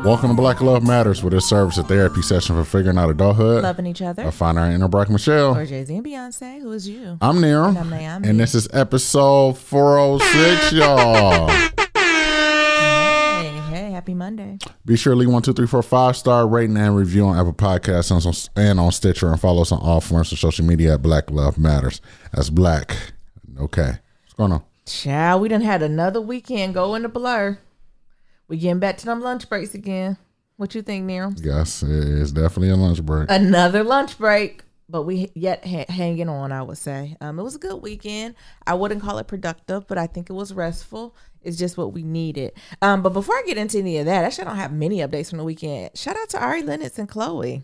Welcome to Black Love Matters, where this serves a therapy session for figuring out adulthood, loving each other, or finding our inner Black Michelle. or Jay-Z and Beyonce. Who is you? I'm Nero, And I'm Naomi. and this is episode 406, y'all. Hey, happy Monday. Be sure to leave 1, 2, 3, 4, 5-star rating and review on Apple Podcasts and on Stitcher, and follow us on all forms of social media at Black Love Matters. That's Black. Okay. What's going on? Child, we done had another weekend go in the blur. We getting back to them lunch breaks again. What you think, Nero? Yes, it's definitely a lunch break. Another lunch break, but we yet hanging on, I would say. It was a good weekend. I wouldn't call it productive, but I think it was restful. It's just what we needed. But before I get into any of that, actually I don't have many updates from the weekend. Shout out to Ari Lennox and Chloe.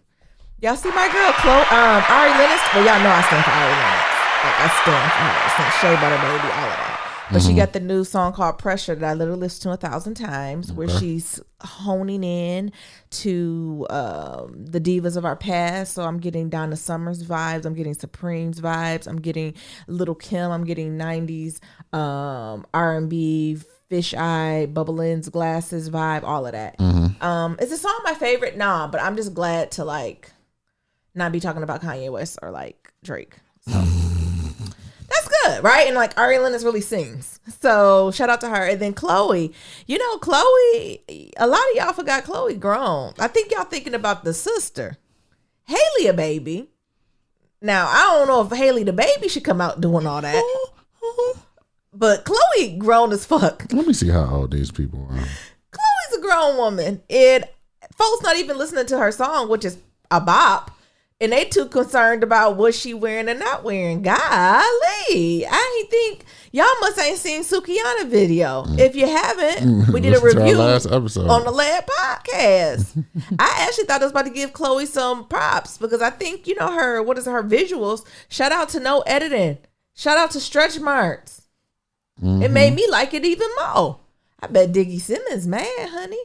Y'all see my girl, Ari Lennox? Well, y'all know I stand for Ari Lennox. Like, I stand for her. Since Shea Butter Baby, all of that. But she got the new song called Pressure that I literally listened to 1,000 times, where she's honing in to the divas of our past. So I'm getting Donna Summers vibes. I'm getting Supreme's vibes. I'm getting Little Kim. I'm getting 90s R&B, fisheye, bubble ends, glasses vibe, all of that. Is the song my favorite? Nah, but I'm just glad to like not be talking about Kanye West or like Drake. So. That's good, right? And like Ari Lennox really sings. So shout out to her. And then Chloe. You know, Chloe, a lot of y'all forgot Chloe grown. I think y'all thinking about the sister. Haley a baby. Now, I don't know if Haley the baby should come out doing all that. But Chloe grown as fuck. Let me see how old these people are. Chloe's a grown woman. And folks not even listening to her song, which is a bop. And they too concerned about what she wearing and not wearing. Golly, I ain't think y'all must ain't seen Sukiyana video. If you haven't, we did a review last episode on the last podcast. I actually thought I was about to give Chloe some props because I think her her visuals. Shout out to no editing. Shout out to stretch marks. It made me like it even more. I bet Diggy Simmons mad, honey.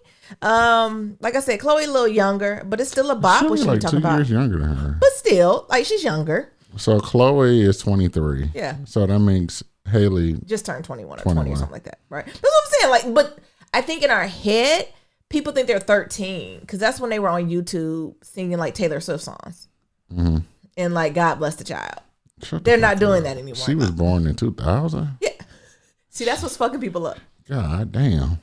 Like I said, Chloe a little younger, but it's still a bop. What She's like 2 years younger than her. But still, like she's younger. So Chloe is 23. Yeah. So that makes Haley just turned 21 or 20 or something like that, right? That's what I'm saying. Like, but I think in our head, people think they're 13 because that's when they were on YouTube singing like Taylor Swift songs. And like God bless the child. They're not doing that anymore. She was born in 2000? Yeah. See, that's what's fucking people up. God damn.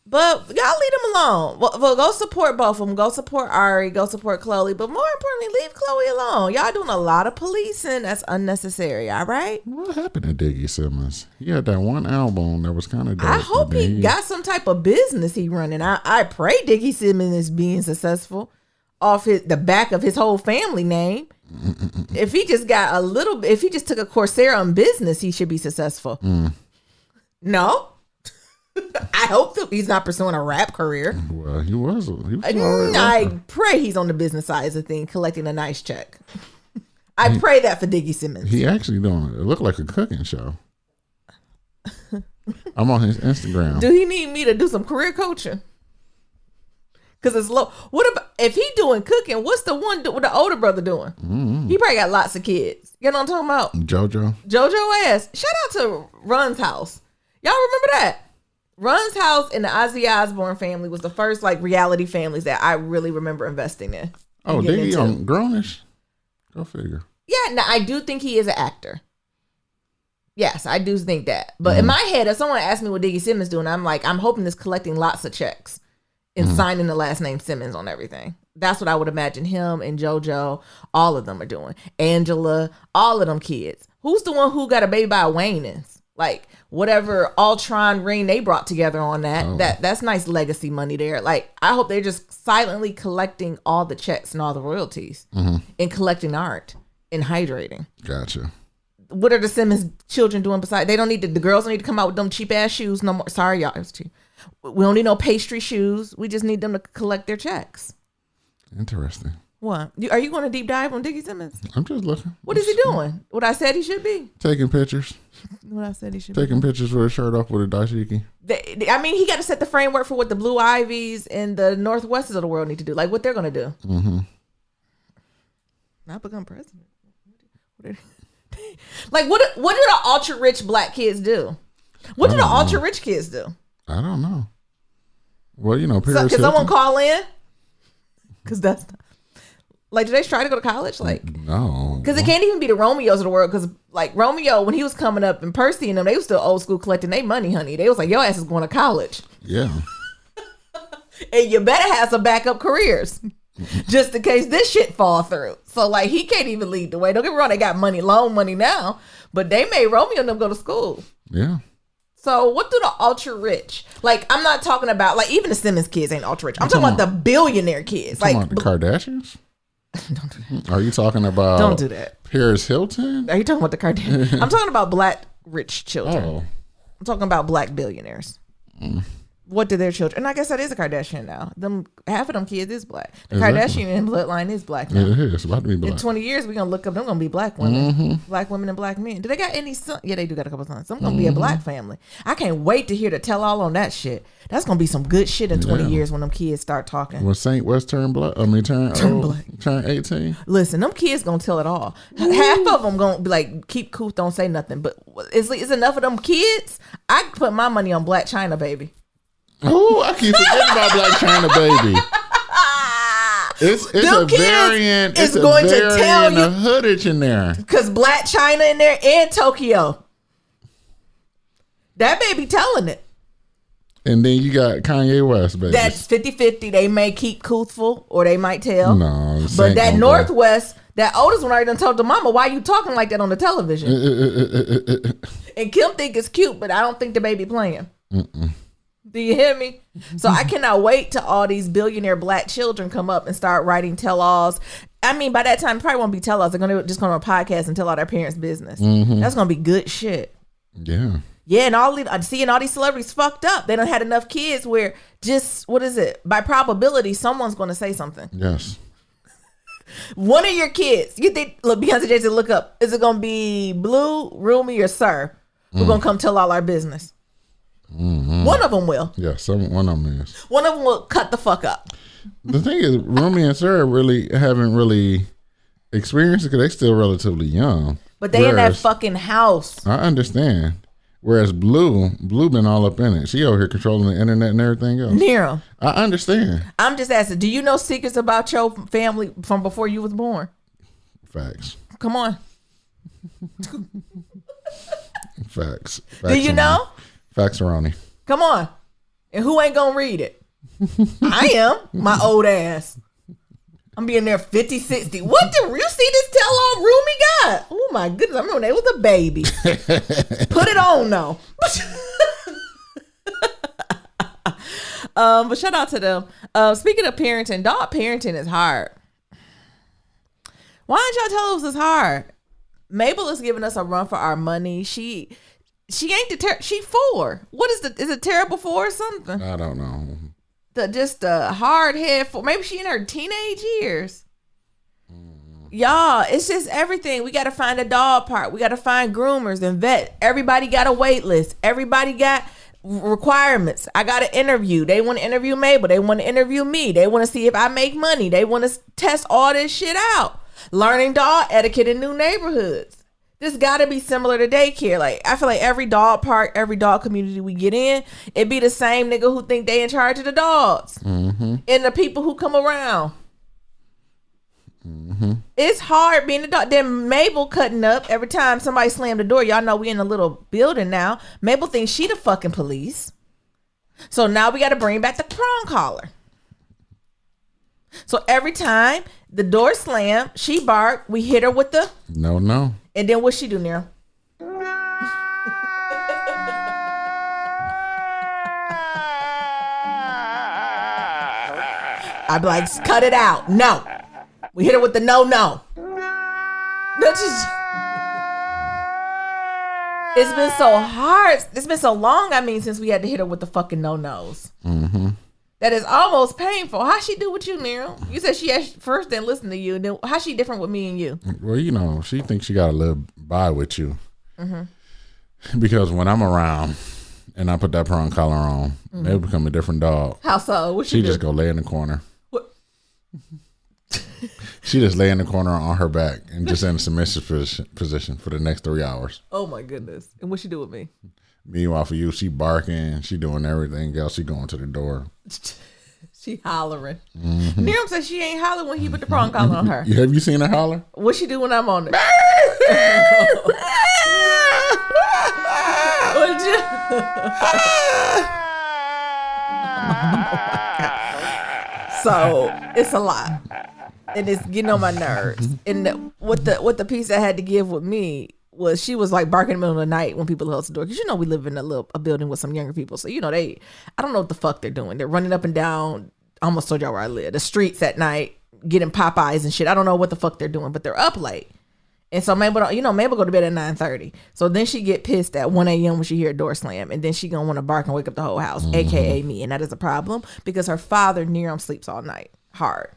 But y'all leave them alone. Well, go support both of them. Go support Ari. Go support Chloe. But more importantly, leave Chloe alone. Y'all doing a lot of policing that's unnecessary. All right. What happened to Diggy Simmons? He had that one album that was kind of dope. I hope he got some type of business he running. I pray Diggy Simmons is being successful off the back of his whole family name. If he just got if he just took a Coursera on business, he should be successful. No. I hope that he's not pursuing a rap career. Well, he was I pray he's on the business side of the thing, collecting a nice check. I pray that for Diggy Simmons. He actually doing it. It looked like a cooking show. I'm on his Instagram. Do he need me to do some career coaching? Because it's low. What about if he doing cooking? What's the the older brother doing? He probably got lots of kids. You know what I'm talking about? JoJo ass. Shout out to Run's house. Y'all remember that? Run's house and the Ozzy Osbourne family was the first like reality families that I really remember investing in. Oh, Diggy on Grownish? Go figure. Yeah, now I do think he is an actor. Yes, I do think that. But in my head, if someone asked me what Diggy Simmons doing, I'm like, I'm hoping this collecting lots of checks and signing the last name Simmons on everything. That's what I would imagine him and JoJo, all of them are doing. Angela, all of them kids. Who's the one who got a baby by a Wayne's? Like whatever Ultron ring they brought together on that's nice legacy money there. Like I hope they're just silently collecting all the checks and all the royalties and collecting art and hydrating. Gotcha. What are the Simmons children doing besides? They don't need the girls don't need to come out with them cheap ass shoes no more. Sorry y'all, it's cheap. We don't need no pastry shoes. We just need them to collect their checks. Interesting. What? Are you going to deep dive on Diggy Simmons? I'm just looking. What is he doing? What I said he should be? Taking pictures. What I said he should Taking pictures with a shirt off with a dashiki. I mean, he got to set the framework for what the Blue Ivies and the Northwests of the world need to do. Like what they're going to do. Not become president. Like what do the ultra rich black kids do? What do the ultra rich kids do? I don't know. Well, you know, Can Paris someone call in? Because that's like, do they try to go to college? Like, no, because it can't even be the Romeos of the world. Because like Romeo, when he was coming up, and Percy and them, they was still old school collecting their money, honey. They was like, your ass is going to college. Yeah. And you better have some backup careers. Just in case this shit fall through. So like he can't even lead the way. Don't get me wrong, they got money, loan money now, but they made Romeo and them go to school. Yeah. So what do the ultra rich? Like I'm not talking about like even the Simmons kids ain't ultra rich. I'm talking about the billionaire kids. Like the Kardashians. Don't do that. Are you talking about? Don't do that. Paris Hilton. Are you talking about the Kardashians? I'm talking about black rich children. Oh. I'm talking about black billionaires. What do their children? And I guess that is a Kardashian now. Them half of them kids is black. The Exactly. Kardashian bloodline is black now. It is about to be black. In 20 years, we're gonna look up. Them gonna be black women, black women and black men. Do they got any sons? Yeah, they do got a couple sons. Some gonna be a black family. I can't wait to hear the tell all on that shit. That's gonna be some good shit in 20 years when them kids start talking. When Saint West turn black, turn 18. Listen, them kids gonna tell it all. Half of them gonna be like, keep cool, don't say nothing. But it's enough of them kids. I put my money on Black China, baby. Oh, I keep forgetting about Black China Baby. It's a variant. It's going to tell you hoodage in there. Because Black China in there and Tokyo. That baby telling it. And then you got Kanye West, baby. That's 50-50. They may keep truthful or they might tell. No. But that Northwest, that oldest one already done told the mama, why you talking like that on the television? And Kim think it's cute, but I don't think the baby playing. Do you hear me? So I cannot wait till all these billionaire black children come up and start writing tell-alls. I mean, by that time, it probably won't be tell-alls. They're going to just go on a podcast and tell all their parents' business. That's going to be good shit. Yeah. Yeah, and seeing all these celebrities fucked up. They done had enough kids where just, what is it? By probability, someone's going to say something. Yes. One of your kids, you think, look, Beyonce Jay-Z, look up. Is it going to be Blue, Rumi, or Sir? Who's going to come tell all our business? One of them will. Yeah, one of them is. One of them will cut the fuck up. The thing is, Rumi and Sarah haven't really experienced it because they're still relatively young. But they in that fucking house. I understand. Whereas Blue been all up in it. She over here controlling the internet and everything else. Nero. I understand. I'm just asking, do you know secrets about your family from before you was born? Facts. Come on. Facts. Do you know? Facts-a-roni. Come on. And who ain't gonna read it? I am. My old ass. I'm being there 50, 60. What did you see this tell-all Rumi got? Oh my goodness. I remember when they was a baby. Put it on though. But shout out to them. Speaking of parenting, dog parenting is hard. Why didn't y'all tell us it's hard? Mabel is giving us a run for our money. She ain't she 4. What is it terrible 4 or something? I don't know. Just a hard head 4. Maybe she in her teenage years. Y'all, it's just everything. We got to find a dog park. We got to find groomers and vet. Everybody got a wait list. Everybody got requirements. I got to interview. They want to interview Mabel. They want to interview me. They want to see if I make money. They want to test all this shit out. Learning dog etiquette in new neighborhoods. This got to be similar to daycare. Like, I feel like every dog park, every dog community we get in, it be the same nigga who think they in charge of the dogs. And the people who come around. It's hard being a dog. Then Mabel cutting up every time somebody slammed the door. Y'all know we in a little building now. Mabel thinks she the fucking police. So now we got to bring back the prong collar. So every time the door slammed, she barked. We hit her with the no. And then what she do, Nero? I'd be like, cut it out. No. We hit her with the no. It's been so hard. It's been so long, since we had to hit her with the fucking no-nos. That is almost painful. How she do with you, Nero? You said she first didn't listen to you. And then how she different with me and you? Well, she thinks she got to live by with you. Because when I'm around and I put that prong collar on, they become a different dog. How so? What she just go lay in the corner. What? She just lay in the corner on her back and just in a submissive position for the next 3 hours. Oh my goodness. And what she do with me? Meanwhile, for you, she barking, she doing everything else. She going to the door. She hollering. Miriam said she ain't hollering when he put the prong collar on her. Have you seen her holler? What she do when I'm on it? So it's a lot, and it's getting on my nerves. And what the piece I had to give with me was she was like barking in the middle of the night when people close the door, because you know we live in a building with some younger people, so you know I don't know what the fuck they're doing. They're running up and down. I almost told y'all where I live. The streets at night, getting Popeyes and shit. I don't know what the fuck they're doing, but they're up late. And so Mabel go to bed at 9:30. So then she get pissed at 1 a.m. when she hear a door slam, and then she gonna want to bark and wake up the whole house, aka me. And that is a problem because her father Niram sleeps all night hard.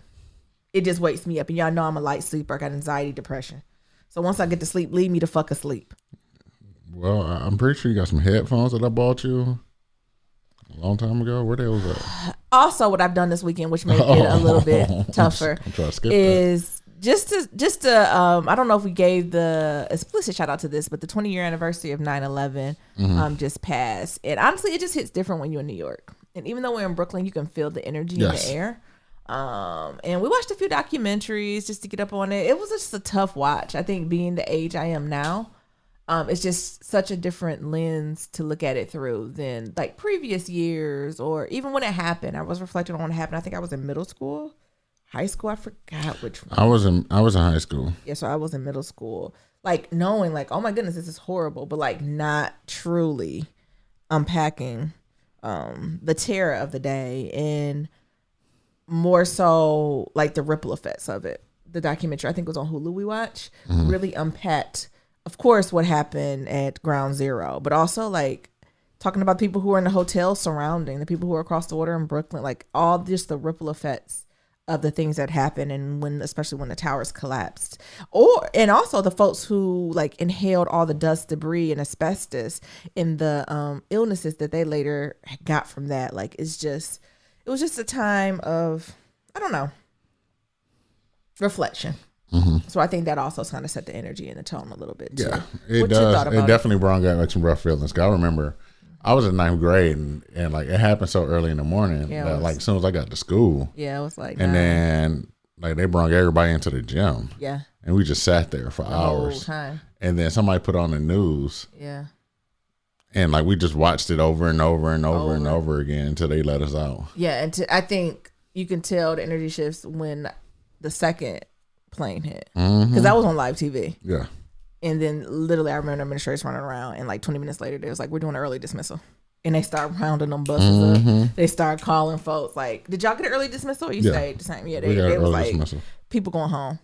It just wakes me up, and y'all know I'm a light sleeper. I got anxiety, depression. So once I get to sleep, leave me the fuck asleep. Well, I'm pretty sure you got some headphones that I bought you a long time ago. Where they was at? Also, what I've done this weekend, which made it a little bit tougher, I'm trying to skip is just to I don't know if we gave the explicit shout out to this, but the 20-year anniversary of 9/11 just passed, and honestly, it just hits different when you're in New York. And even though we're in Brooklyn, you can feel the energy in the air. And we watched a few documentaries just to get up on it. It was just a tough watch. I think being the age I am now, it's just such a different lens to look at it through than like previous years, or even when it happened. I was reflecting on what happened. I think I was in middle school, high school. I forgot which one. I was in high school. Yeah, so I was in middle school, like knowing like, oh my goodness, this is horrible, but like not truly unpacking the terror of the day, and more so like the ripple effects of it. The documentary, I think it was on Hulu, we watched, really unpacked, of course, what happened at Ground Zero, but also like talking about people who are in the hotels surrounding, the people who are across the water in Brooklyn, like all just the ripple effects of the things that happened, and especially when the towers collapsed, and also the folks who like inhaled all the dust, debris, and asbestos, and the illnesses that they later got from that. Like it was just a time of, I don't know, reflection. So I think that also kind of set the energy and the tone a little bit too. Yeah, it does. It definitely brought back like some rough feelings. 'Cause I remember I was in 9th grade, and like it happened so early in the morning that like as soon as I got to school, it was like, and then like they brought everybody into the gym, and we just sat there for hours, whole time. And then somebody put on the news, and like we just watched it over and over and over and over again until they let us out. And I think you can tell the energy shifts when the second plane hit, because that was on live TV. Yeah. And then literally I remember the administrators running around, and like 20 minutes later they was like, we're doing an early dismissal, and they start rounding them buses up. They start calling folks like, did y'all get an early dismissal, or you stayed the same? They was like dismissal. People going home.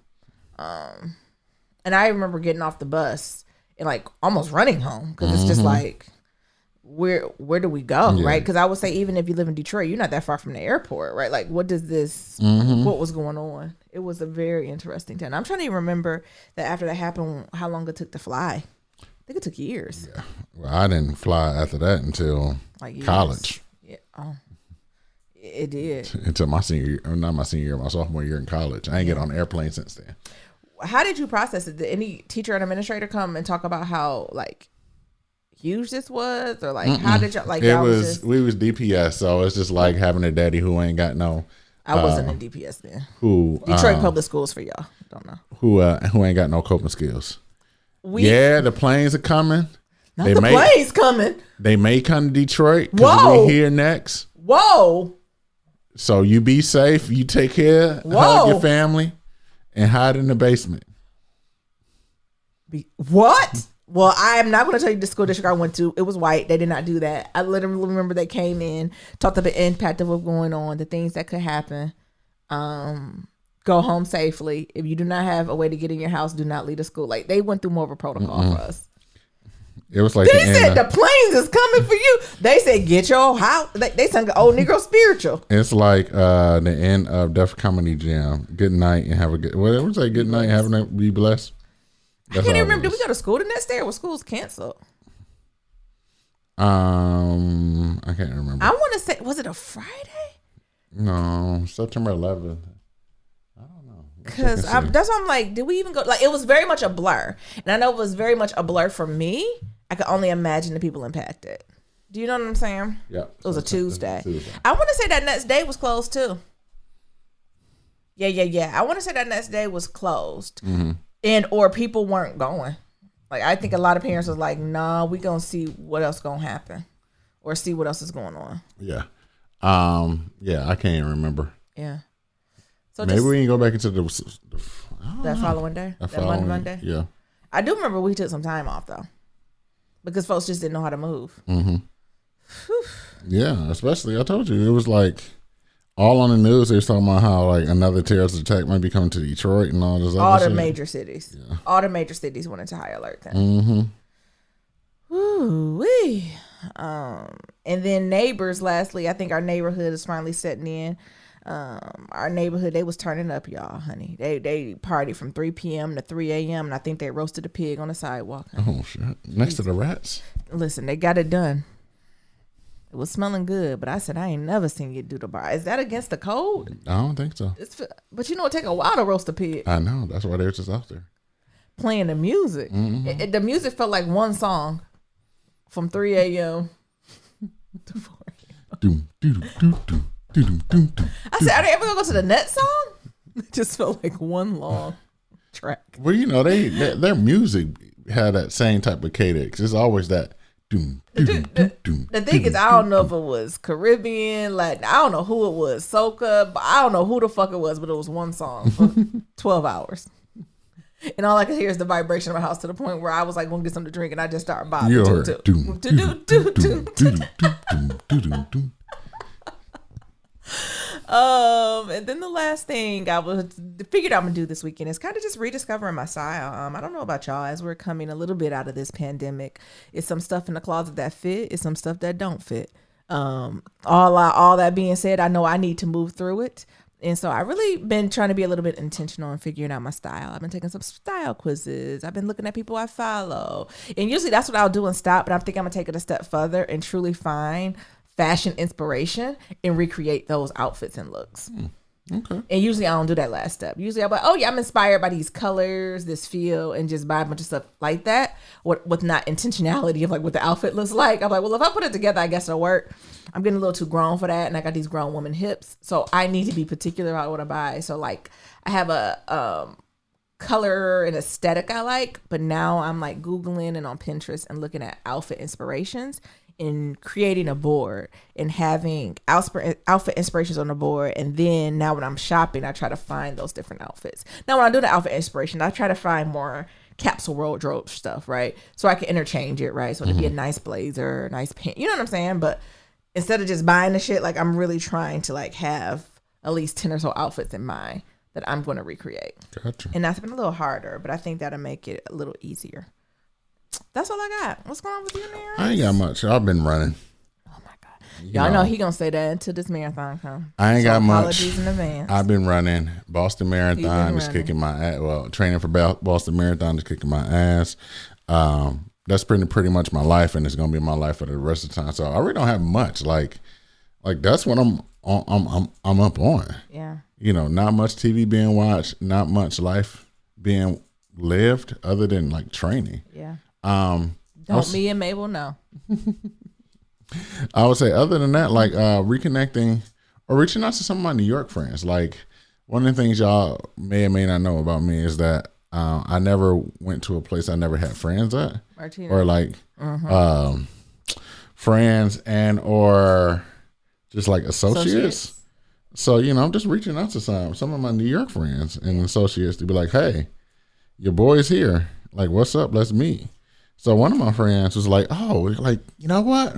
And I remember getting off the bus and like almost running home, because it's just like, where do we go, right? Because I would say even if you live in Detroit, you're not that far from the airport, right? Like what does this what was going on? It was a very interesting time. I'm trying to even remember that after that happened, how long it took to fly. I think it took years. Yeah. Well, I didn't fly after that until like college. Yeah. Oh, it did. Until my senior year, or not my senior year, my sophomore year in college. I ain't get on an airplane since then. How did you process it? Did any teacher and administrator come and talk about how like huge this was, or like how did y'all like? We was DPS, so it's just like having a daddy who ain't got no. I wasn't in DPS then. Who Detroit public schools for y'all? Don't know. Who ain't got no coping skills? The planes are coming. Planes coming. They may come to Detroit because we here next. Whoa. So you be safe. You take care. Hug your family, and hide in the basement. What? Well, I am not going to tell you the school district I went to. It was white. They did not do that. I literally remember they came in, talked about the impact of what's going on, the things that could happen. Go home safely. If you do not have a way to get in your house, do not leave the school. Like they went through more of a protocol for us. It was like they said the planes is coming for you. They said get your house. They sung old Negro spiritual. It's like the end of Def Comedy Jam. Good night and have a good. Well, it was like good night and have a be blessed. That's I can't even remember. Did we go to school the next day, or was schools canceled? I can't remember. I want to say, was it a Friday? No, September 11th. I don't know. Because that's why I'm like, did we even go? Like, it was very much a blur, and I know it was very much a blur for me I could only imagine the people impacted. Do you know what I'm saying? Yeah. It was a Tuesday. I want to say that next day was closed too. Yeah. I want to say that next day was closed. And or people weren't going. Like, I think a lot of parents was like, nah, we gonna see what else gonna happen. Or see what else is going on. Yeah. Yeah, I can't even remember. Yeah. So maybe we can go back into that following day? That Monday? Yeah. I do remember we took some time off, though. Because folks just didn't know how to move. Yeah, especially, I told you, it was like, all on the news, they was talking about how, like, another terrorist attack might be coming to Detroit and all this all other the shit. major cities. Yeah. All the major cities went into high alert then. Ooh-wee. And then neighbors, lastly, I think our neighborhood is finally setting in. Our neighborhood, they was turning up, y'all, honey. They partied from 3 p.m. to 3 a.m. and I think they roasted a pig on the sidewalk. Oh, shit. Next to the rats? Listen, they got it done. It was smelling good, but I said, I ain't never seen you do the bar. Is that against the code? I don't think so. But you know, it take a while to roast a pig. I know. That's why they were just out there. Playing the music. The music felt like one song from 3 a.m. to 4 a.m. I said, are they ever going to go to the next song? It just felt like one long track. Well, you know, their music had that same type of cadence. It's always that. The thing is, I don't know if it was Caribbean, Latin. I don't know who it was, soca, but I don't know who the fuck it was, but it was one song for 12 hours. And all I could hear is the vibration of my house to the point where I was like, going to get something to drink, and I just started bobbing. And then the last thing I figured I'm gonna do this weekend is kind of just rediscovering my style. I don't know about y'all, as we're coming a little bit out of this pandemic, it's some stuff in the closet that fit, it's some stuff that don't fit. All that being said, I know I need to move through it. And so I really been trying to be a little bit intentional in figuring out my style. I've been taking some style quizzes. I've been looking at people I follow. And usually that's what I'll do and stop. But I think I'm going to take it a step further and truly find fashion inspiration and recreate those outfits and looks. Okay. And usually I don't do that last step. Usually I'm like, oh yeah, I'm inspired by these colors, this feel, and just buy a bunch of stuff like that with not intentionality of like what the outfit looks like. I'm like, well, if I put it together, I guess it'll work. I'm getting a little too grown for that, and I got these grown woman hips, so I need to be particular about what I buy. So like, I have a color and aesthetic I like, but now I'm like Googling and on Pinterest and looking at outfit inspirations and creating a board and having outfit inspirations on the board. And then now when I'm shopping, I try to find those different outfits. Now when I do the outfit inspiration, I try to find more capsule wardrobe stuff, right? So I can interchange it, right? So it'd be a nice blazer, nice pant, you know what I'm saying? But instead of just buying the shit, like I'm really trying to like have at least 10 or so outfits in mind that I'm going to recreate. Gotcha. And that's been a little harder, but I think that'll make it a little easier. That's all I got. What's going on with you, Nary? I ain't got much. I've been running. Oh my God. Y'all know he gonna say that until this marathon comes. I ain't got much. Apologies in advance. I've been running. Boston Marathon is kicking my ass. Well, training for Boston Marathon is kicking my ass. That's pretty much my life, and it's gonna be my life for the rest of the time. So I really don't have much. Like that's what I'm up on. Yeah. You know, not much TV being watched, not much life being lived other than like training. Yeah. Don't me and Mabel know. I would say other than that, like reconnecting or reaching out to some of my New York friends. Like one of the things y'all may or may not know about me is that I never went to a place I never had friends at. Martina. Or like friends and or just like associates. So, you know, I'm just reaching out to some of my New York friends and associates to be like, hey, your boy's here. Like, what's up? Let's meet. So one of my friends was like, oh, like, you know what?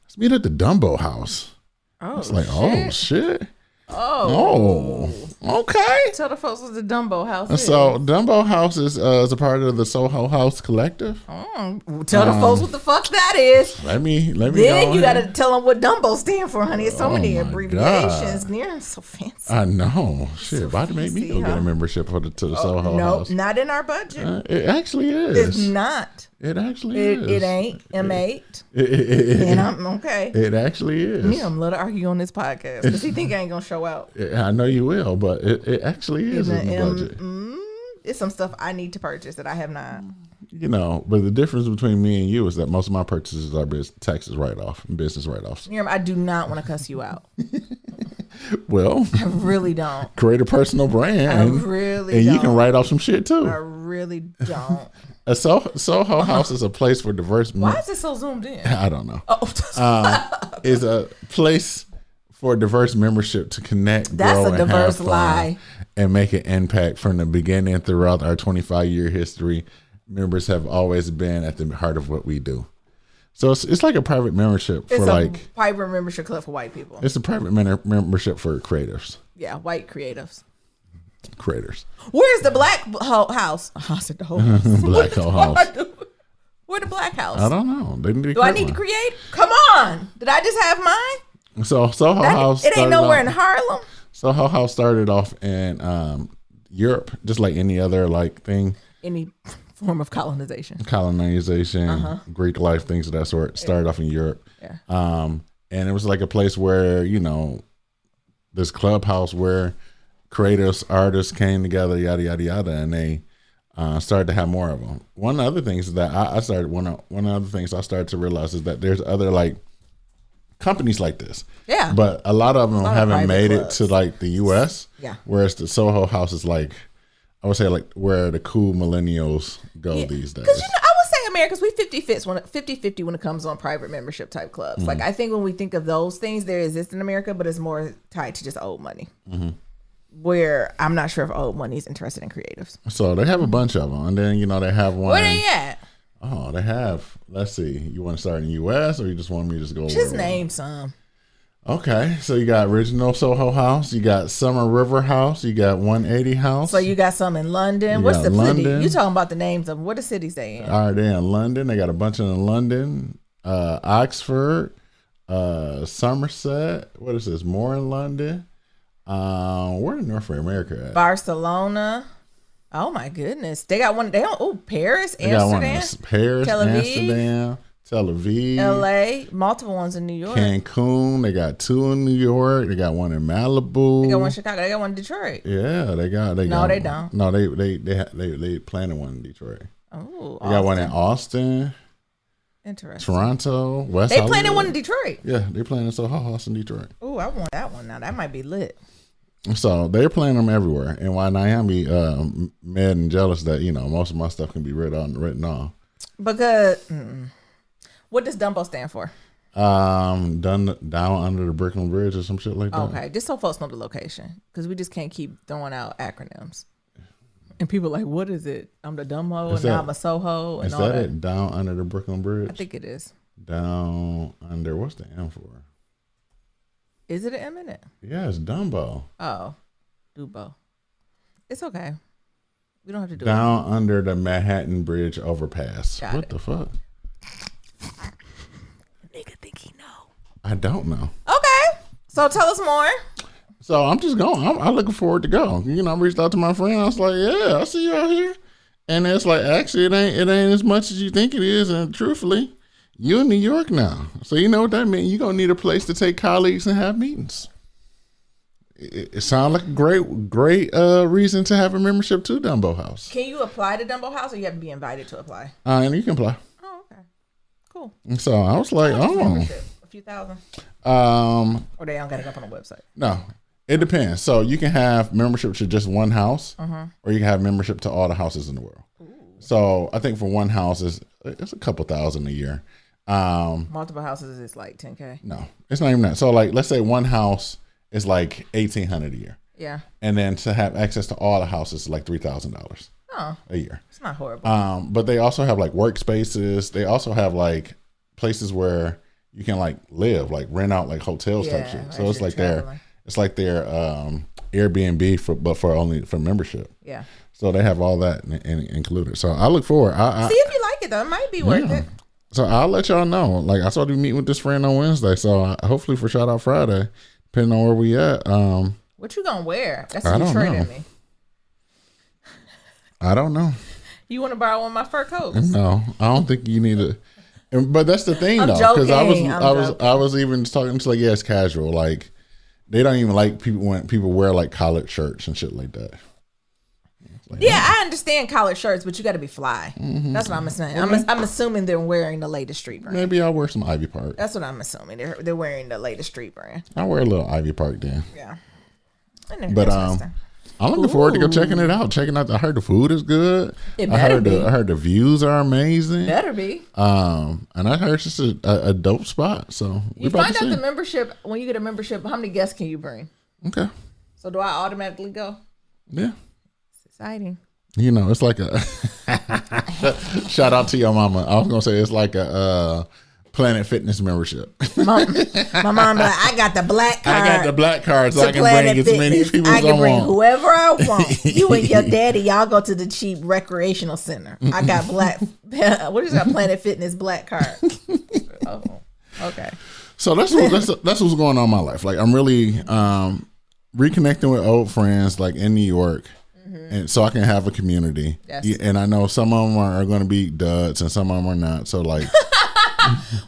Let's meet at the Dumbo house. Oh, it's like, shit. oh, shit. Oh, okay. Tell the folks what the Dumbo house is. So Dumbo house is a part of the Soho House Collective. Tell the folks what the fuck that is. Let me. Then you gotta tell them what Dumbo stand for, honey. It's so many abbreviations. Near so fancy. I know. Shit, about to make me go get a membership to the Soho House. Nope, not in our budget. It actually is. It's not. It actually is. It ain't M8. And I'm okay. It actually is. Me, I'm love to argue on this podcast because he think I ain't gonna show out. I know you will, but it actually is in the budget. it's some stuff I need to purchase that I have not. You know, but the difference between me and you is that most of my purchases are taxes write-off and business write-offs. I do not want to cuss you out. Well, I really don't. Create a personal brand. I really and don't. you can write off some shit too. I really don't. A Soho House is a place for diverse. Why is it so zoomed in? I don't know. Is a place for diverse membership to connect. That's grow, a and diverse have fun lie. And make an impact from the beginning throughout our 25-year history. Members have always been at the heart of what we do. So it's like a private membership for private membership club for white people. It's a private membership for creatives. Yeah, white creatives. Creators. Where's the black house? I said the whole Black house. Where the black house? I don't know. They need to Do I need to create? Come on. Did I just have mine? So Soho House. It ain't nowhere in Harlem. Soho House started off in Europe, just like any other thing. Any form of colonization, Greek life, things of that sort. Started off in Europe. Yeah. And it was like a place where, this clubhouse where creatives, artists came together, yada, yada, yada, and they started to have more of them. One of the other things that one of the other things I started to realize is that there's other companies like this. Yeah. But a lot of them haven't made clubs. it to the US. Yeah. Whereas the Soho House is I would say where the cool millennials go these days. Because I would say Americans, we 50-50 when it comes on private membership type clubs. Mm-hmm. I think when we think of those things, they exist in America, but it's more tied to just old money. Mm-hmm. Where I'm not sure if old money is interested in creatives. So they have a bunch of them, and then they have one. Where they at? Oh, they have. Let's see. You want to start in the U.S. or you just want me to just go? Just name some. Okay, so you got original Soho House, you got Summer River House, you got 180 House. So you got some in London. What's the city? You talking about the names of what the cities they in? All right, they're in London. They got a bunch in London, Oxford, Somerset. What is this? More in London. Where in North America at? Barcelona. Oh my goodness, they got one. Paris, they Amsterdam, got one Paris, Tel Aviv, Amsterdam, Tel Aviv, LA, multiple ones in New York, Cancun. They got 2 in New York. They got one in Malibu. They got one in Chicago. They got one in Detroit. Yeah, they got. No, they don't. No, they planning one in Detroit. Oh, they got one in Austin. Interesting. Toronto, West. They planning one in Detroit. Yeah, they planning Soho House in Detroit. Oh, I want that one now. That might be lit. So they're playing them everywhere, and why I am mad and jealous that most of my stuff can be written off. Because what does Dumbo stand for? Down under the Brooklyn Bridge or some shit like that. Okay, just so folks know the location, because we just can't keep throwing out acronyms. And people are like, what is it? I'm the Dumbo, and now I'm a Soho, and is all that. that. It? Down under the Brooklyn Bridge? I think it is. Down under. What's the M for? Is it an M in it? Yeah, it's Dumbo. Oh, Dumbo. It's okay. We don't have to do Down under the Manhattan Bridge overpass. What the fuck? Nigga think he know. I don't know. Okay, so tell us more. So I'm just going. I'm looking forward to go. I reached out to my friend. I was like, yeah, I see you out here. And it's like, actually, it ain't as much as you think it is. And truthfully, you're in New York now. So you know what that means. You're going to need a place to take colleagues and have meetings. It sounds like a great reason to have a membership to Dumbo House. Can you apply to Dumbo House, or you have to be invited to apply? And you can apply. Oh, okay. Cool. And so I was like, a few thousand. Or they don't got it up on the website. No. It depends. So you can have membership to just one house, or you can have membership to all the houses in the world. Ooh. So I think for one house, it's a couple thousand a year. Multiple houses is like $10K. No, it's not even that. So let's say one house is like $1,800 a year. Yeah. And then to have access to all the houses is like $3,000 a year. It's not horrible. But they also have workspaces. They also have places where you can live, rent out hotels type shit. So it's like their Airbnb but for membership. Yeah. So they have all that included. So I look forward. See if you like it though. It might be worth it. So I'll let y'all know. I saw you meet with this friend on Wednesday. So hopefully for Shout Out Friday, depending on where we at. What you gonna wear? That's what you traded me. I don't know. You want to borrow one of my fur coats? No, I don't think you need to. But that's the thing though, because I was even just talking to it's casual. They don't even like people when people wear collared shirts and shit like that. Like, yeah, I understand collared shirts, but you got to be fly. That's what I'm saying. I'm assuming they're wearing the latest street brand. Maybe I'll wear some Ivy Park. That's what I'm assuming. They're wearing the latest street brand. I'll wear a little Ivy Park then. Yeah. But I'm looking forward to go checking it out. I heard the food is good. It better be. I heard the views are amazing. Better be. And I heard it's just a dope spot. So you find out the membership when you get a membership. How many guests can you bring? Okay. So do I automatically go? Yeah. It's exciting. You know, it's like a shout out to your mama. I was gonna say it's like a Planet Fitness membership. My mom be like, I got the black card. I got the black card, so I can bring as many people as I want. I can bring whoever I want. You and your daddy, y'all go to the cheap recreational center. I got black. What is that? Planet Fitness black card. Oh, okay. So that's what's going on in my life. Like I'm really reconnecting with old friends, like in New York. And so I can have a community. Yes. And I know some of them are going to be duds and some of them are not. So like,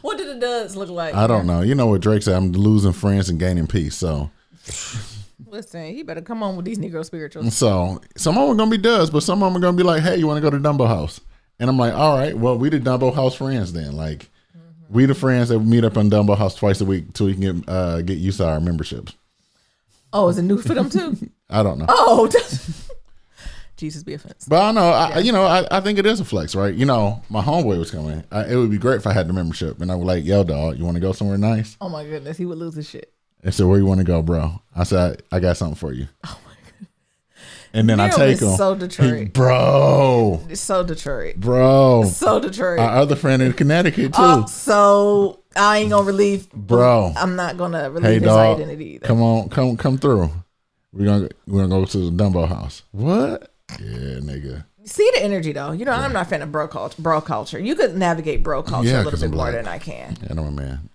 what do the duds look like? I don't know. You know what Drake said, I'm losing friends and gaining peace. So listen, he better come on with these Negro spirituals. So some of them are going to be duds, but some of them are going to be like, hey, you want to go to Dumbo House? And I'm like, all right, well, we the Dumbo House friends then. Like we the friends that meet up in Dumbo House twice a week so we can get used to our memberships. Oh, is it new for them too? I don't know. Oh, Jesus be offense. But I know, I think it is a flex, right? You know, my homeboy was coming. It would be great if I had the membership. And I was like, yo, dog, you want to go somewhere nice? Oh, my goodness. He would lose his shit. I said, where you want to go, bro? I said, I got something for you. Oh, my goodness. And then I take him. So Detroit. Bro. It's so Detroit. Bro. So Detroit. Our other friend in Connecticut, too. So I ain't going to relieve. Bro. I'm not going to relieve his identity either. Come on. Come through. We're gonna go to the Dumbo House. What? Yeah, nigga. See the energy though. You know, I'm not a fan of bro culture. You could navigate bro culture a little bit more than I can. Yeah, I'm a man.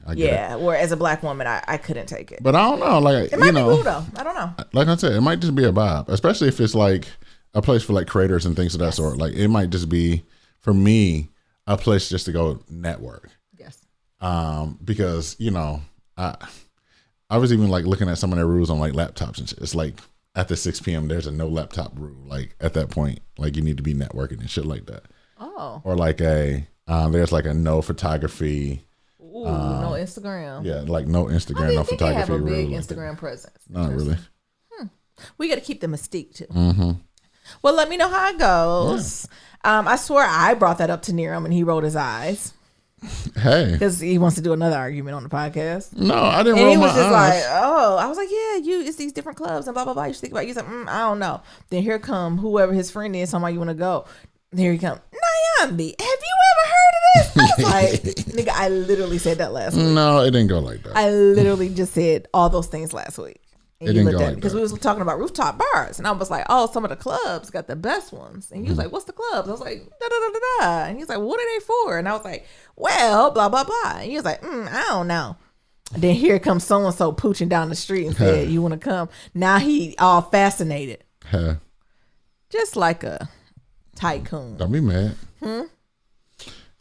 Where as a black woman, I couldn't take it. But I don't know. Like it might be cool though. I don't know. Like I said, it might just be a vibe, especially if it's like a place for like creators and things of that sort. Like it might just be for me a place just to go network. Yes. Because I was even like looking at some of their rules on like laptops and shit. It's like after 6 p.m. there's a no laptop rule. Like at that point, like you need to be networking and shit like that. Oh. Or like there's like a no photography. Ooh, no Instagram. Yeah, like no Instagram, no photography rule. They have a big Instagram presence. Not really. We got to keep the mystique too. Mm-hmm. Well, let me know how it goes. Yeah. I swear I brought that up to Nerum and he rolled his eyes. Hey, because he wants to do another argument on the podcast. No, I didn't. And roll he was just eyes. like, "Oh," I was like, "Yeah, it's these different clubs and blah blah blah." You should think about it. He's like, "I don't know." Then here come whoever his friend is. Talking about you want to go. And here he come. Nyambi, have you ever heard of this? I was like, "Nigga, I literally said that last week." No, it didn't go like that. I literally just said all those things last week. And it didn't go like because we was talking about rooftop bars, and I was like, "Oh, some of the clubs got the best ones." And he was like, "What's the clubs?" I was like, "Da da da da da." And he's like, "What are they for?" And I was like, "Well, blah blah blah." And he was like, "I don't know." And then here comes so and so pooching down the street and said, "You want to come?" Now he all fascinated, just like a tycoon. Don't be mad.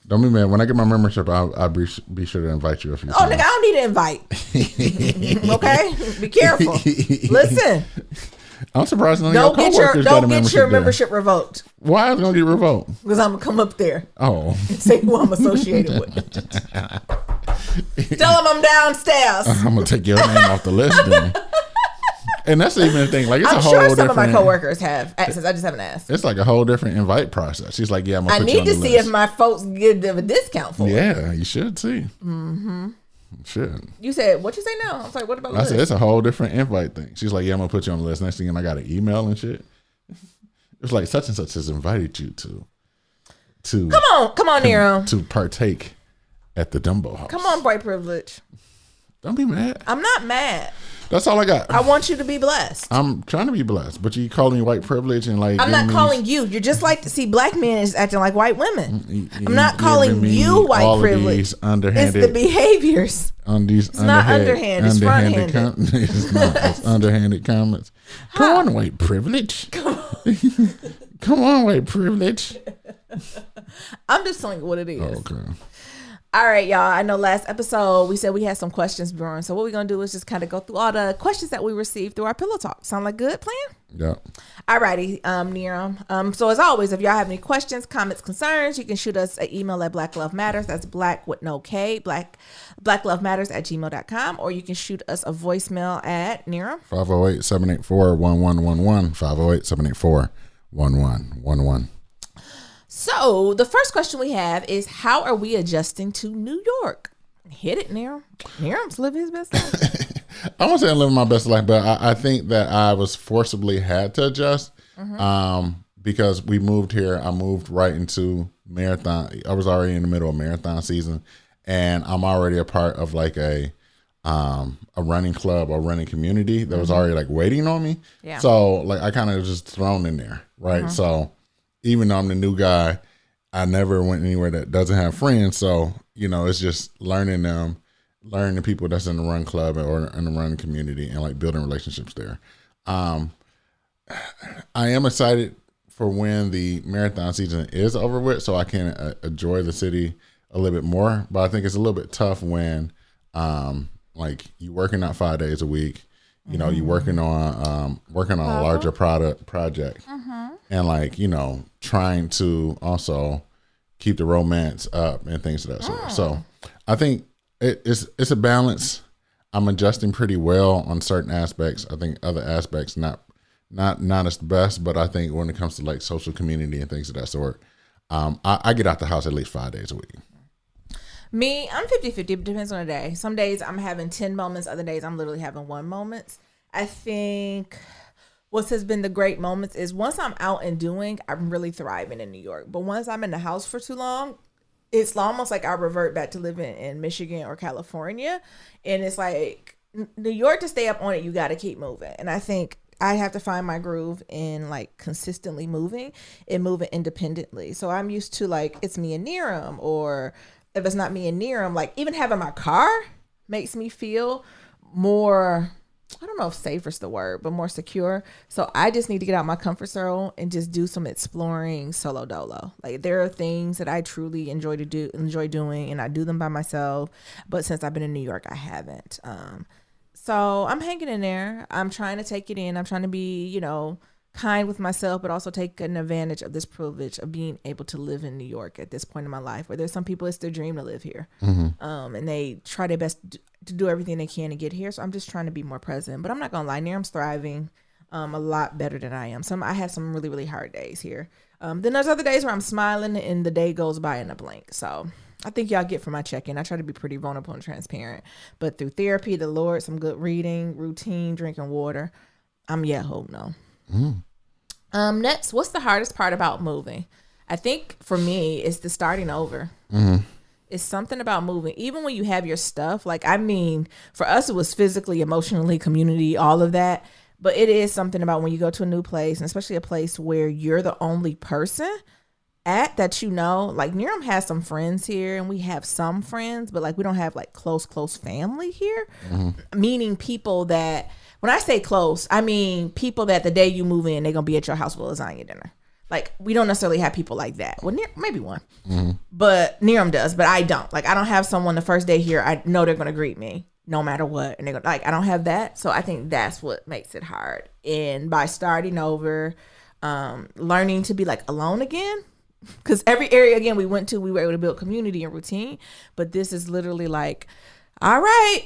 Don't be mad. When I get my membership, I'll be sure to invite you a few times. Oh, nigga, I don't need an invite. Okay? Be careful. Listen. I'm surprised none of your coworkers got a membership. Don't get your membership revoked. Why is it going to get revoked? Because I'm going to come up there. Oh. And say who I'm associated with. Tell them I'm downstairs. I'm going to take your name off the list then. And that's even the thing. Like it's I'm a whole sure different. Some of my coworkers have, since I just haven't asked. It's like a whole different invite process. She's like, "Yeah, I'm gonna put you on the list." I need to see if my folks give them a discount for it. Yeah, you should see. Mm-hmm. Should. You said what you say now? I was like, "What about?" I said it's a whole different invite thing. She's like, "Yeah, I'm gonna put you on the list." Next thing, I got an email and shit. It's like such and such has invited you to. Come on, Nero. To partake at the Dumbo House. Come on, white privilege. Don't be mad. I'm not mad. That's all I got. I want you to be blessed. I'm trying to be blessed, but you calling me white privilege and like. I'm not calling you. You're just like to see black men is acting like white women. I'm not calling you white privilege. Underhanded. It's the behaviors. It's not underhand. It's front-handed. It's underhanded comments. Come on, white privilege. Come on, white privilege. I'm just telling you what it is. Okay. All right, y'all. I know last episode we said we had some questions brewing. So what we're going to do is just kind of go through all the questions that we received through our Pillow Talk. Sound like good plan? Yeah. All righty, Niram. So as always, if y'all have any questions, comments, concerns, you can shoot us an email at Black Love Matters. That's black with no K, blacklovematters@gmail.com. Or you can shoot us a voicemail at Niram. 508-784-1111. 508-784-1111. So the first question we have is, how are we adjusting to New York? Hit it, Niram. Niram's living his best life. I won't say I'm living my best life, but I think that I was forcibly had to adjust because we moved here. I moved right into marathon. I was already in the middle of marathon season, and I'm already a part of like a running club or running community that was already like waiting on me. Yeah. So like I kind of just thrown in there, right? So even though I'm the new guy, I never went anywhere that doesn't have friends. So, you know, it's just learning the people that's in the run club or in the run community and like building relationships there. I am excited for when the marathon season is over with so I can enjoy the city a little bit more. But I think it's a little bit tough when like you working out 5 days a week, you know, you working on a larger project and like, you know, trying to also keep the romance up and things of that sort. So I think it's a balance. I'm adjusting pretty well on certain aspects. I think other aspects not as the best, but I think when it comes to like social community and things of that sort, I get out the house at least 5 days a week. Me, I'm 50-50. It depends on the day. Some days I'm having 10 moments. Other days I'm literally having 1 moment. I think what has been the great moments is once I'm out and doing, I'm really thriving in New York. But once I'm in the house for too long, it's almost like I revert back to living in Michigan or California. And it's like New York, to stay up on it, you got to keep moving. And I think I have to find my groove in like consistently moving and moving independently. So I'm used to like, it's me and Niram, or if it's not me and Niram, like even having my car makes me feel more, I don't know if safe is the word, but more secure. So I just need to get out my comfort zone and just do some exploring solo dolo. Like there are things that I truly enjoy doing, and I do them by myself. But since I've been in New York, I haven't. So I'm hanging in there. I'm trying to take it in. I'm trying to be, you know, kind with myself, but also take an advantage of this privilege of being able to live in New York at this point in my life, where there's some people, it's their dream to live here. And they try their best to do everything they can to get here. So I'm just trying to be more present, but I'm not going to lie. Niram's thriving a lot better than I am. I have some really, really hard days here. Then there's other days where I'm smiling and the day goes by in a blink. So I think y'all get from my check-in. I try to be pretty vulnerable and transparent, but through therapy, the Lord, some good reading, routine, drinking water, I'm hope no. Next, what's the hardest part about moving? I think for me, it's the starting over. It's something about moving, even when you have your stuff. Like, I mean, for us, it was physically, emotionally, community, all of that. But it is something about when you go to a new place, and especially a place where you're the only person at that, you know, like Niram has some friends here and we have some friends, but like we don't have like close family here. Meaning people that, when I say close, I mean people that the day you move in, they're going to be at your house for lasagna dinner. Like, we don't necessarily have people like that. Well, maybe one. But Niram does, but I don't. Like, I don't have someone the first day here, I know they're going to greet me no matter what. And they're going to, like, I don't have that. So I think that's what makes it hard. And by starting over, learning to be, like, alone again. Because every area, again, we went to, we were able to build community and routine. But this is literally like, all right.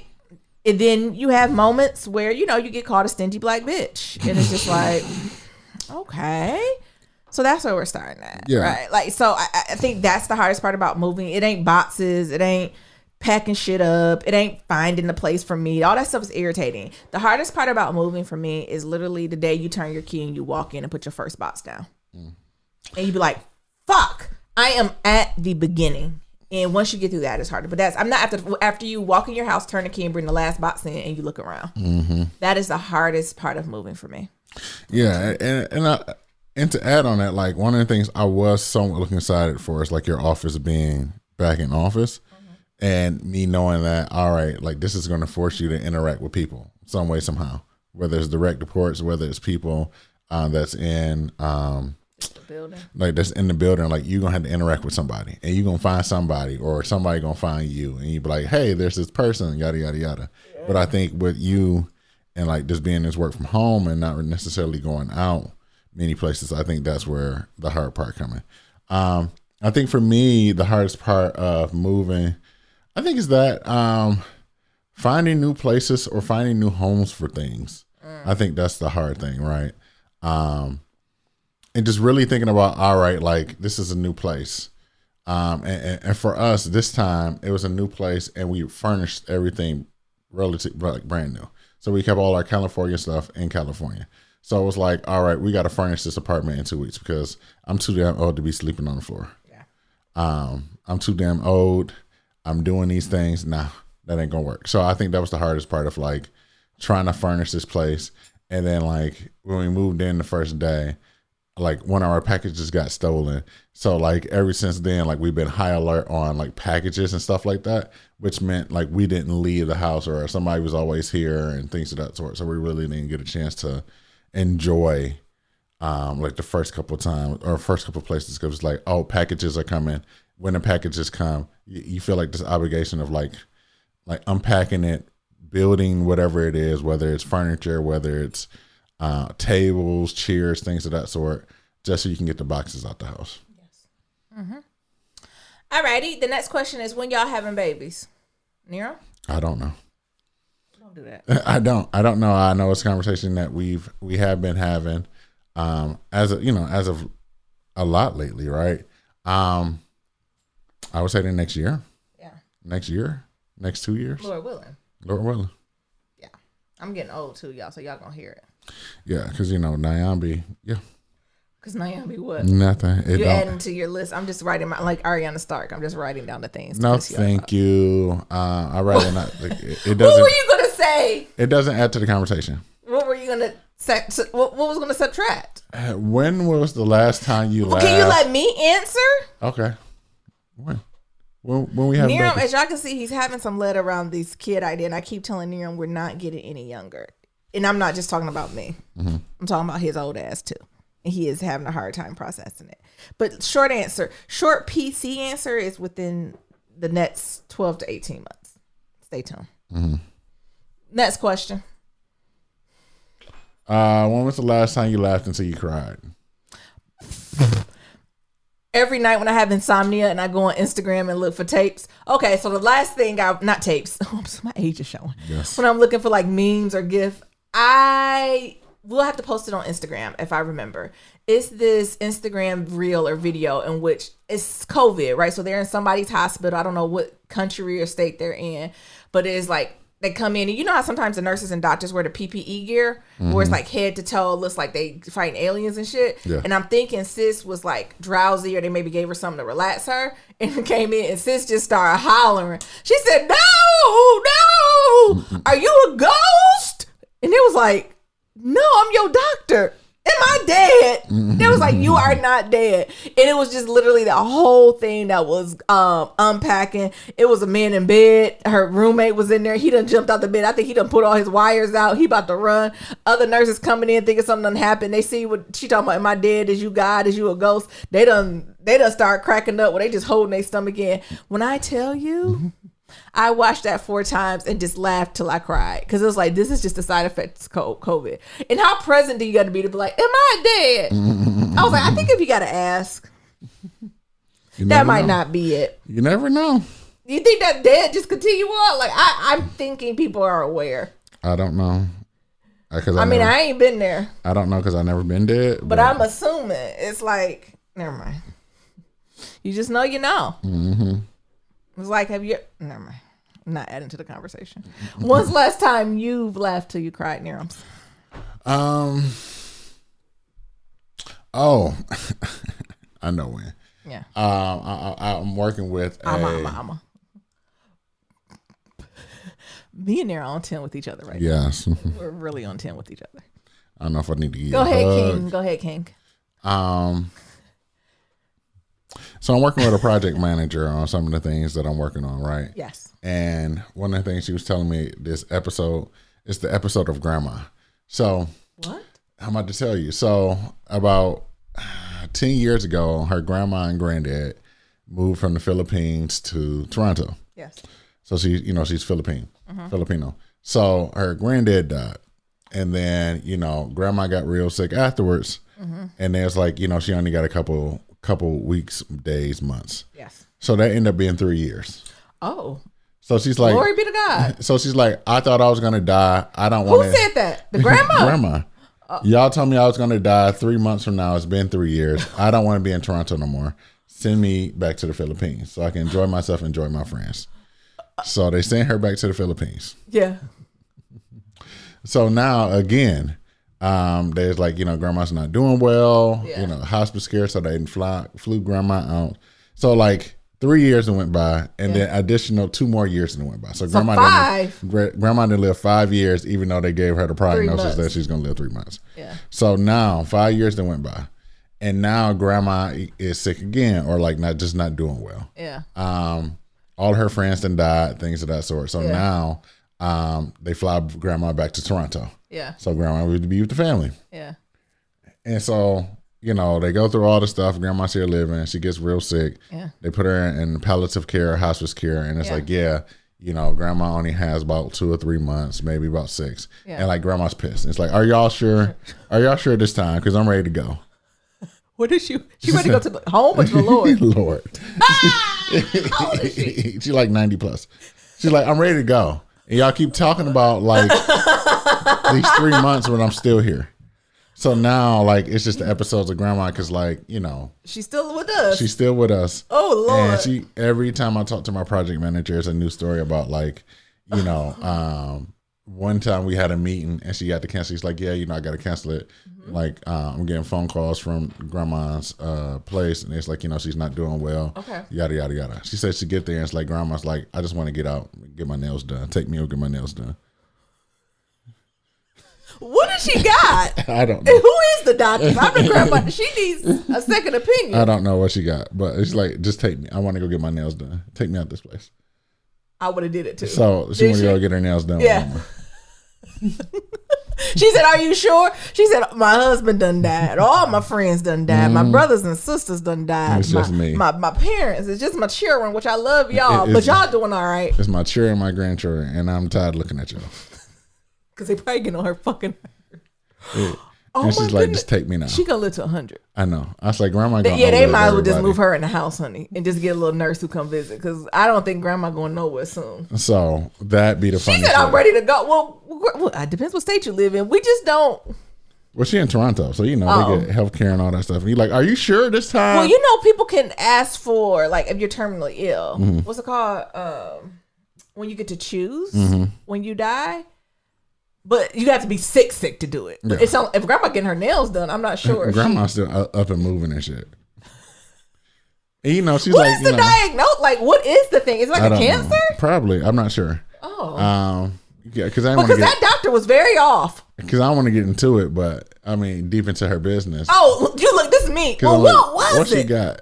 And then you have moments where, you know, you get called a stingy black bitch. And it's just like, okay. So that's where we're starting at, right? Like, so I think that's the hardest part about moving. It ain't boxes. It ain't packing shit up. It ain't finding the place for me. All that stuff is irritating. The hardest part about moving for me is literally the day you turn your key and you walk in and put your first box down. And you be like, fuck, I am at the beginning. And once you get through that, it's harder. But I'm not after you walk in your house, turn the key and bring the last box in and you look around. That is the hardest part of moving for me. Yeah. And to add on that, like one of the things I was somewhat looking excited for is like your office being back in office and me knowing that, all right, like this is going to force you to interact with people some way, somehow, whether it's direct reports, whether it's people that's in The building. Like that's in the building, like you're gonna have to interact with somebody and you're gonna find somebody or somebody gonna find you and you be like, hey, there's this person, yada yada yada. Yeah. But I think with you and like just being this work from home and not necessarily going out many places, I think that's where the hard part coming. I think for me, the hardest part of moving, I think is that finding new places or finding new homes for things. I think that's the hard thing, right? And just really thinking about, all right, like this is a new place. And for us this time, it was a new place and we furnished everything relatively like brand new. So we kept all our California stuff in California. So it was like, all right, we got to furnish this apartment in 2 weeks because I'm too damn old to be sleeping on the floor. Yeah. I'm too damn old. I'm doing these things. Nah, that ain't gonna work. So I think that was the hardest part of like trying to furnish this place. And then like when we moved in the first day, like one of our packages got stolen. So like ever since then, like we've been high alert on like packages and stuff like that, which meant like we didn't leave the house or somebody was always here and things of that sort. So we really didn't get a chance to enjoy like the first couple of times or first couple of places because it's like, oh, packages are coming. When the packages come, you feel like this obligation of like unpacking it, building whatever it is, whether it's furniture, whether it's tables, chairs, things of that sort, just so you can get the boxes out the house. Yes. Mm-hmm. All righty. The next question is, when y'all having babies? Nero? I don't know. Don't do that. I don't know. I know it's a conversation that we have been having as of a lot lately, right? I would say the next year. Yeah. Next year. Next 2 years. Lord willing. Lord willing. Yeah. I'm getting old too, y'all, so y'all gonna hear it. Yeah, because Nyambi, yeah. Because Nyambi what? Nothing. You're adding to your list. I'm just writing like Ariana Stark. I'm just writing down the things. No, thank you. I rather not. It doesn't. What were you gonna say? It doesn't add to the conversation. What were you gonna what was gonna subtract? When was the last time you laughed? Can you let me answer? Okay. When we have Niram, as y'all can see, he's having some lead around this kid idea, and I keep telling Niram we're not getting any younger. And I'm not just talking about me. Mm-hmm. I'm talking about his old ass too. And he is having a hard time processing it. But short PC answer is within the next 12 to 18 months. Stay tuned. Mm-hmm. Next question. When was the last time you laughed until you cried? Every night when I have insomnia and I go on Instagram and look for tapes. Okay, so the last thing not tapes. Oh, my age is showing. Yes. When I'm looking for like memes or GIF, I will have to post it on Instagram if I remember. It's this Instagram reel or video in which it's COVID, right? So they're in somebody's hospital. I don't know what country or state they're in, but it is like they come in and you know how sometimes the nurses and doctors wear the PPE gear where it's like head to toe, looks like they fighting aliens and shit. Yeah. And I'm thinking sis was like drowsy or they maybe gave her something to relax her and came in and sis just started hollering. She said, no, are you a ghost? And it was like, no, I'm your doctor. Am I dead? It was like, you are not dead. And it was just literally the whole thing that was unpacking. It was a man in bed. Her roommate was in there. He done jumped out the bed. I think he done put all his wires out. He about to run. Other nurses coming in thinking something done happened. They see what she talking about. Am I dead? Is you God? Is you a ghost? They done start cracking up where they just holding their stomach in. When I tell you, I watched that 4 times and just laughed till I cried because it was like, this is just a side effect of COVID. And how present do you got to be like, am I dead? I was like, I think if you got to ask, that might not be it. You never know. You think that dead just continue on? Like I'm thinking people are aware. I don't know. I ain't been there. I don't know because I've never been dead. But I'm assuming it's like, never mind. You just know you know. Mm-hmm. It's like, never mind. I'm not adding to the conversation. When's the last time you've laughed till you cried, Nirams? Oh, I know when. Yeah. I'm working with Me and Nira are on 10 with each other right now. Yes. We're really on 10 with each other. I don't know if I need to get Go ahead, King. So I'm working with a project manager on some of the things that I'm working on, right? Yes. And one of the things she was telling me this episode is the episode of Grandma. So what? I'm about to tell you. So about 10 years ago, her grandma and granddad moved from the Philippines to Toronto. Yes. So she's Filipino. So her granddad died. And then, grandma got real sick afterwards. And there's like, she only got a couple weeks, days, months. Yes. So that ended up being 3 years. Oh. So she's like, glory be to God. So she's like, I thought I was going to die. I don't want to. Who said that? The grandma? Grandma. Y'all told me I was going to die 3 months from now. It's been 3 years. I don't want to be in Toronto no more. Send me back to the Philippines so I can enjoy myself, enjoy my friends. So they sent her back to the Philippines. Yeah. So now, again, there's like, grandma's not doing well, hospice care. So they flew grandma out. So like 3 years went by, and then additional 2 more years went by. So grandma didn't live 5 years, even though they gave her the prognosis that she's going to live 3 months. Yeah. So now 5 years went by, and now grandma is sick again, or like not doing well. Yeah. All her friends done died, things of that sort. So now they fly grandma back to Toronto. Yeah. So grandma would be with the family. Yeah. And so, they go through all the stuff. Grandma's here living. She gets real sick. Yeah. They put her in palliative care, hospice care. And it's like, grandma only has about 2 or 3 months, maybe about 6. Yeah. And like grandma's pissed. It's like, are y'all sure? Are y'all sure this time? Because I'm ready to go. What is she? She ready to go to the home or to the Lord? Lord. How old is she? She's like 90 plus. She's like, I'm ready to go. And y'all keep talking about like these 3 months when I'm still here. So now, like, it's just the episodes of grandma because, like, she's still with us. She's still with us. Oh, Lord. And every time I talk to my project manager, it's a new story about, like, one time we had a meeting and she had to cancel. She's like, yeah, I got to cancel it. Mm-hmm. Like, I'm getting phone calls from grandma's place, and it's like, she's not doing well. Okay. Yada, yada, yada. She said she get there, and it's like, grandma's like, I just want to get out, get my nails done. Take me or get my nails done. What does she got? I don't know. And who is the doctor? I'm the grandma. She needs a second opinion. I don't know what she got, but it's like, just take me. I want to go get my nails done. Take me out this place. I would have did it too. So she want to go get her nails done. Yeah. She said, are you sure? She said, my husband done died. All my friends done died. My brothers and sisters done died. It's just me. My parents. It's just my children, which I love y'all. But y'all doing all right. It's my children and my grandchildren, and I'm tired of looking at y'all. Because they probably get on her fucking nerves. And she's like, just take me now. She gonna live to 100. I know. I was like, grandma gonna they might as well just move her in the house, honey, and just get a little nurse who come visit. Because I don't think grandma going nowhere soon. So that be the funny. She said, I'm ready to go. Well, it depends what state you live in. We just don't. Well, she in Toronto, so they get health care and all that stuff. And you're like, are you sure this time? Well, people can ask for, like, if you're terminally ill. Mm-hmm. What's it called? When you get to choose when you die. But you have to be sick to do it. Yeah. If grandma getting her nails done, I'm not sure. Grandma's still up and moving and shit. And, she's what like, is the diagnosis? Like, what is the thing? Is it like a cancer? Know. Probably. I'm not sure. Oh. Yeah, because that doctor was very off. Because I want to get into it, but I mean, deep into her business. Oh, this is me. Well, what was what she got?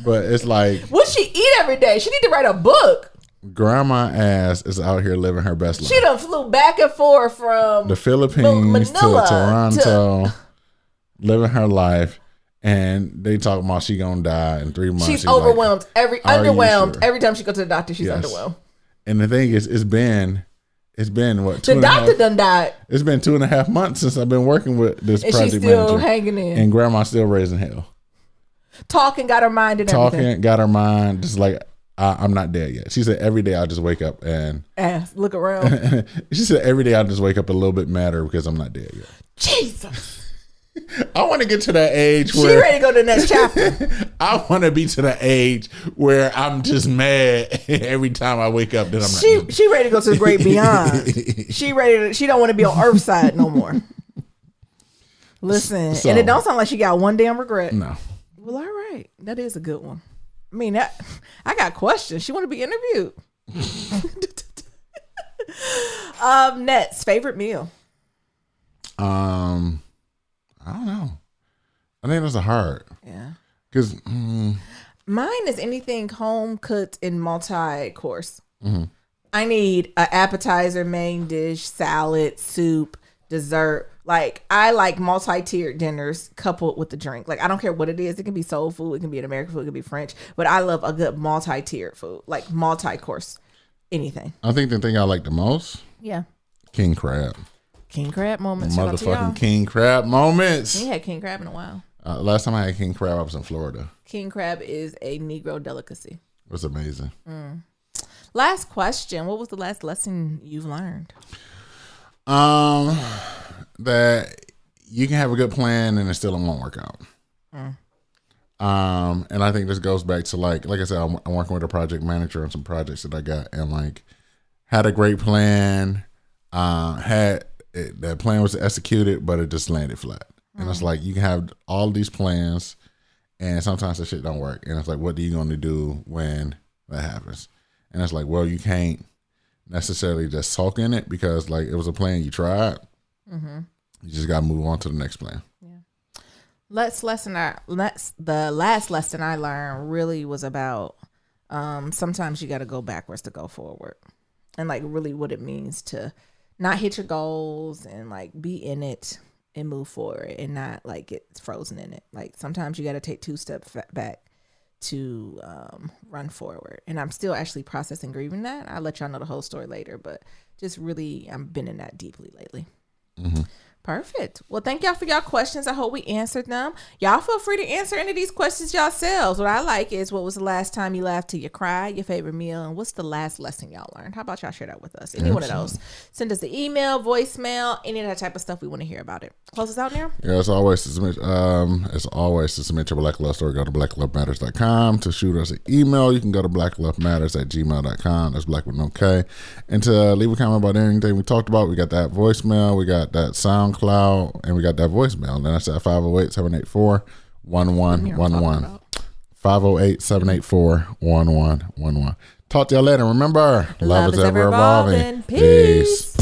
But it's like, what she eat every day? She need to write a book. Grandma ass is out here living her best life. She done flew back and forth from the Philippines to Toronto, living her life, and they talk about she gonna die in 3 months. She's overwhelmed. Underwhelmed. Sure? Every time she goes to the doctor, she's underwhelmed. And the thing is, it's been what? The doctor done died. It's been 2.5 months since I've been working with this project she's still manager, hanging in, and grandma's still raising hell. Talking got her mind and everything. Talking got her mind, just like. I'm not dead yet. She said every day I just wake up and look around. She said every day I just wake up a little bit madder because I'm not dead yet. Jesus. I want to get to that age where she ready to go to the next chapter. I want to be to the age where I'm just mad every time I wake up that I'm not. She ready to go to the great beyond. She don't want to be on Earth's side no more. Listen, and it don't sound like she got one damn regret. No. Well, all right, that is a good one. I mean, I got questions. She want to be interviewed. Next, favorite meal. I don't know. I think those are hard. Yeah. Because mine is anything home cooked in multi-course. Mm-hmm. I need an appetizer, main dish, salad, soup, dessert. Like, I like multi-tiered dinners coupled with the drink. Like, I don't care what it is. It can be soul food. It can be an American food. It can be French. But I love a good multi-tiered food. Like, multi-course. Anything. I think the thing I like the most. Yeah. King crab. King crab moments. Motherfucking king crab moments. We ain't had king crab in a while. Last time I had king crab, I was in Florida. King crab is a Negro delicacy. It was amazing. Last question. What was the last lesson you've learned? That you can have a good plan and it still won't work out. And I think this goes back to like I said, I'm working with a project manager on some projects that I got, and like had a great plan, that plan was executed, but it just landed flat. And it's like you can have all these plans, and sometimes the shit don't work. And it's like, what are you going to do when that happens? And it's like, well, you can't necessarily just sulk in it because like it was a plan you tried. You just got to move on to the next plan. Yeah. The last lesson I learned really was about sometimes you got to go backwards to go forward, and like really what it means to not hit your goals and like be in it and move forward and not like get frozen in it. Like sometimes you got to take 2 steps back to run forward. And I'm still actually processing grieving that. I'll let y'all know the whole story later, but just really I've been in that deeply lately. Perfect. Well, thank y'all for y'all questions. I hope we answered them. Y'all feel free to answer any of these questions yourselves. What I like is, what was the last time you laughed till you cried, your favorite meal, and what's the last lesson y'all learned? How about y'all share that with us? Any one of those. Send us the email, voicemail, any of that type of stuff. We want to hear about it. Close us out, Neil. Yeah, as always, to submit your Black Love story, go to blacklovematters.com. To shoot us an email, you can go to blacklovematters@gmail.com. That's black with no K. And to leave a comment about anything we talked about, we got that voicemail, we got that SoundCloud, and we got that voicemail. And that's at 508-784-1111. 508-784-1111. Talk to y'all later. Remember, love is ever evolving. Peace.